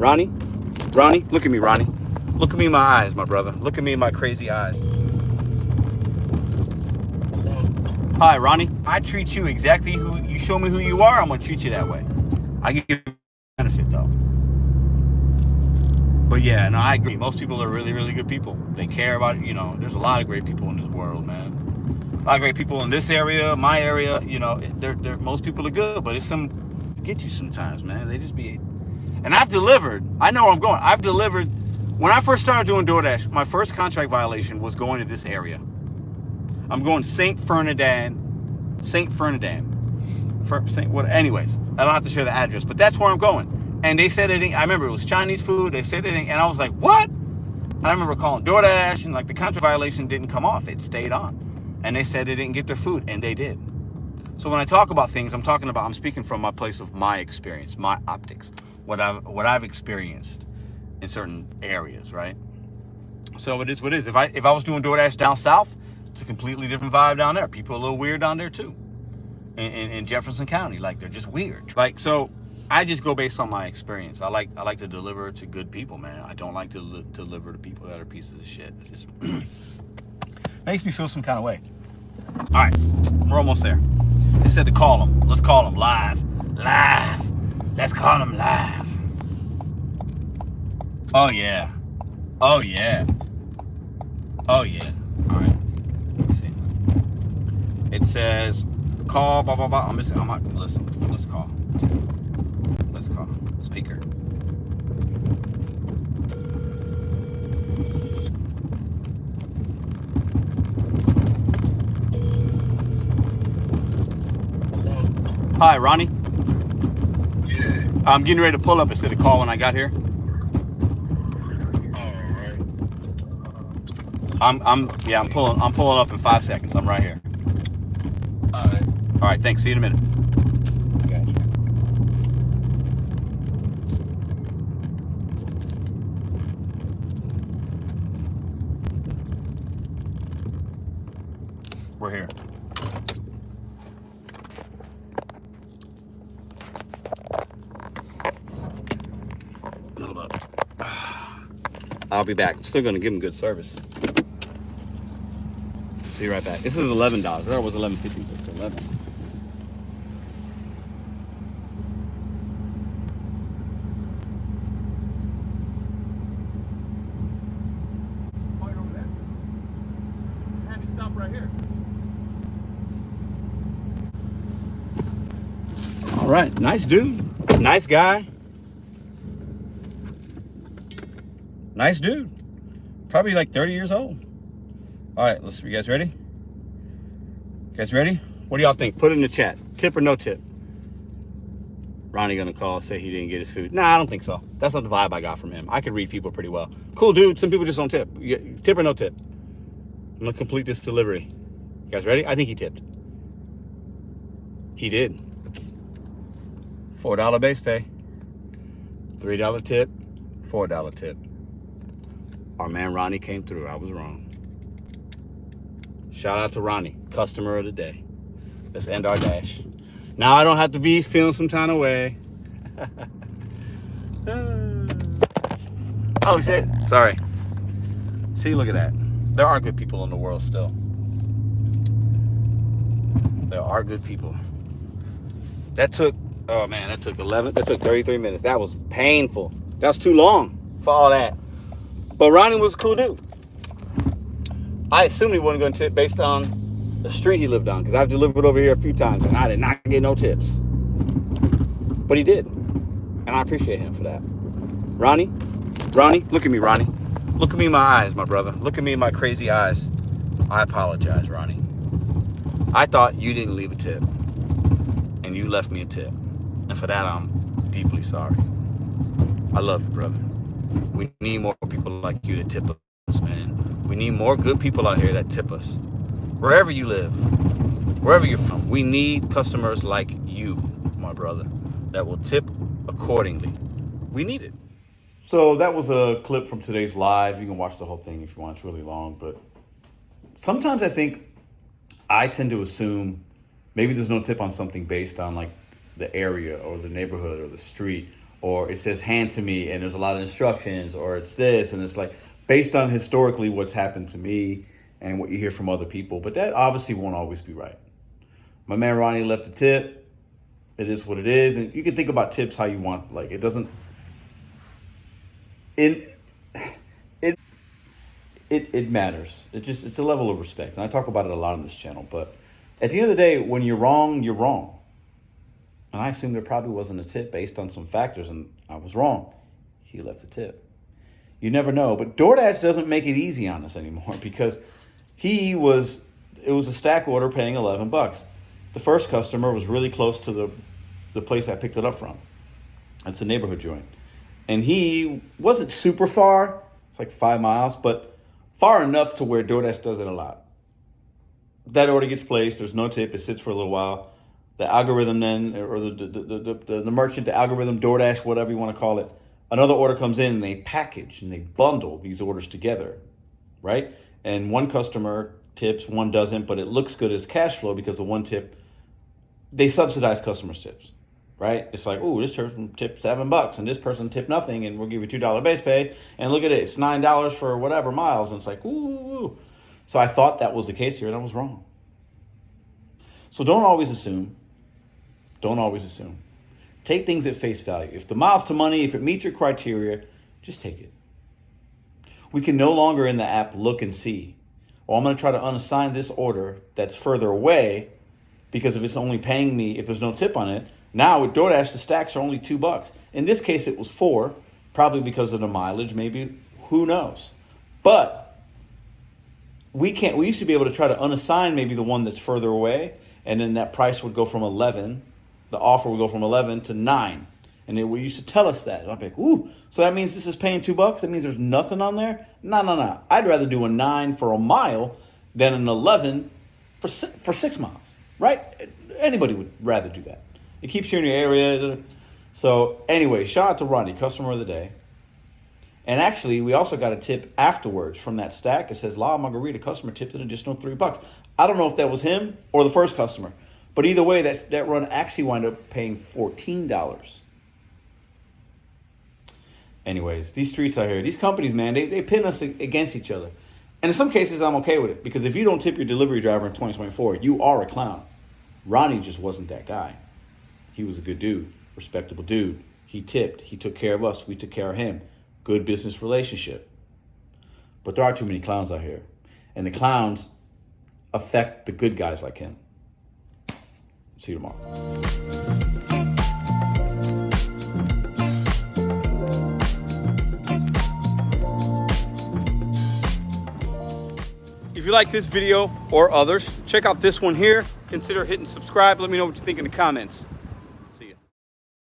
Ronnie? Ronnie? Look at me, Ronnie. Look at me in my eyes, my brother. Look at me in my crazy eyes. Hi, Ronnie. I treat you exactly who you show me who you are. I'm gonna treat you that way. I give you benefit though. But yeah, no, I agree. Most people are really, really good people. They care about it. You know, there's a lot of great people in this world, man. A lot of great people in this area, my area. You know, they're most people are good, but it's some get you sometimes, man. They just be. And I've delivered. I know where I'm going. I've delivered. When I first started doing DoorDash, my first contract violation was going to this area. I'm going St. Fernandin. Anyways, I don't have to share the address, but that's where I'm going. And they said I remember it was Chinese food. They said and I was like, what? And I remember calling DoorDash, and like the contract violation didn't come off. It stayed on. And they said they didn't get their food, and they did. So when I talk about things, I'm speaking from my place of my experience, my optics, what I've experienced in certain areas, right? So it is what it is. If I was doing DoorDash down south, it's a completely different vibe down there. People are a little weird down there too. In Jefferson County, like they're just weird. Like, so I just go based on my experience. I like to deliver to good people, man. I don't like to deliver to people that are pieces of shit. It just makes me feel some kind of way. All right, we're almost there. They said to call them. Let's call them live. Let's call them live. Oh yeah. Oh yeah. Oh yeah. All right. Let me see. It says call blah blah blah. I'm not gonna listen. Let's call. Speaker. Hi, Ronnie. Yeah. I'm getting ready to pull up instead of call when I got here. All right. I'm pulling up in 5 seconds. I'm right here. All right. All right, thanks. See you in a minute. Got you. We're here. Hold up. I'll be back. I'm still gonna give them good service. See you right back. This is $11. That was $11.50. It's $11. Have you stop right here. All right, nice dude, nice guy, nice dude. Probably like 30 years old. All right, you guys ready? You guys ready? What do y'all think? Put it in the chat. Tip or no tip? Ronnie gonna call, say he didn't get his food. Nah, I don't think so. That's not the vibe I got from him. I could read people pretty well. Cool dude. Some people just don't tip. Tip or no tip? I'm gonna complete this delivery. You guys ready? I think he tipped. He did. $4 base pay. $3 tip. $4 tip. Our man Ronnie came through. I was wrong. Shout out to Ronnie, customer of the day. Let's end our dash. Now I don't have to be feeling some kind of way. Oh shit, sorry. See, look at that. There are good people in the world still. There are good people. That took 33 minutes. That was painful. That's too long for all that. But Ronnie was a cool dude. I assumed he wasn't going to tip based on the street he lived on, because I've delivered over here a few times and I did not get no tips. But he did. And I appreciate him for that. Ronnie, look at me, Ronnie. Look at me in my eyes, my brother. Look at me in my crazy eyes. I apologize, Ronnie. I thought you didn't leave a tip, and you left me a tip. And for that, I'm deeply sorry. I love you, brother. We need more people like you to tip us, man. We need more good people out here that tip us. Wherever you live, wherever you're from, we need customers like you, my brother, that will tip accordingly. We need it. So that was a clip from today's live. You can watch the whole thing if you want. It's really long, but sometimes I think I tend to assume maybe there's no tip on something based on like the area or the neighborhood or the street or it says hand to me and there's a lot of instructions, or it's this, and it's like based on historically what's happened to me and what you hear from other people. But that obviously won't always be right. My man Ronnie left a tip. It is what it is. And you can think about tips how you want. Like, it doesn't, it matters. It's a level of respect. And I talk about it a lot on this channel. But at the end of the day, when you're wrong, you're wrong. And I assume there probably wasn't a tip based on some factors, and I was wrong. He left the tip. You never know. But DoorDash doesn't make it easy on us anymore, because it was a stack order paying $11. The first customer was really close to the place I picked it up from. It's a neighborhood joint. And he wasn't super far. It's like 5 miles, but far enough to where DoorDash does it a lot. That order gets placed. There's no tip. It sits for a little while. The algorithm then, or the merchant, the algorithm, DoorDash, whatever you want to call it, another order comes in and they package and they bundle these orders together, right? And one customer tips, one doesn't, but it looks good as cash flow because the one tip, they subsidize customers' tips, right? It's like, oh, this person tipped $7 and this person tipped nothing, and we'll give you $2 base pay. And look at it, it's $9 for whatever miles. And it's like, ooh. So I thought that was the case here, and I was wrong. So don't always assume. Don't always assume. Take things at face value. If the miles to money, if it meets your criteria, just take it. We can no longer in the app look and see, well, I'm going to try to unassign this order that's further away, because if it's only paying me, if there's no tip on it. Now with DoorDash, the stacks are only $2. In this case, it was $4, probably because of the mileage, maybe, who knows. But we used to be able to try to unassign maybe the one that's further away, and then that price would go from 11. The offer would go from 11 to 9. And they used to tell us that. And I'd be like, ooh, so that means this is paying $2? That means there's nothing on there? No. I'd rather do a 9 for a mile than an 11 for 6 miles, right? Anybody would rather do that. It keeps you in your area. So anyway, shout out to Ronnie, customer of the day. And actually, we also got a tip afterwards from that stack. It says, La Margarita customer tipped an additional $3. I don't know if that was him or the first customer. But either way, that run actually wound up paying $14. Anyways, these streets out here, these companies, man, they pin us against each other. And in some cases, I'm okay with it, because if you don't tip your delivery driver in 2024, you are a clown. Ronnie just wasn't that guy. He was a good dude, respectable dude. He tipped. He took care of us. We took care of him. Good business relationship. But there are too many clowns out here. And the clowns affect the good guys like him. See you tomorrow. If you like this video or others, check out this one here. Consider hitting subscribe. Let me know what you think in the comments.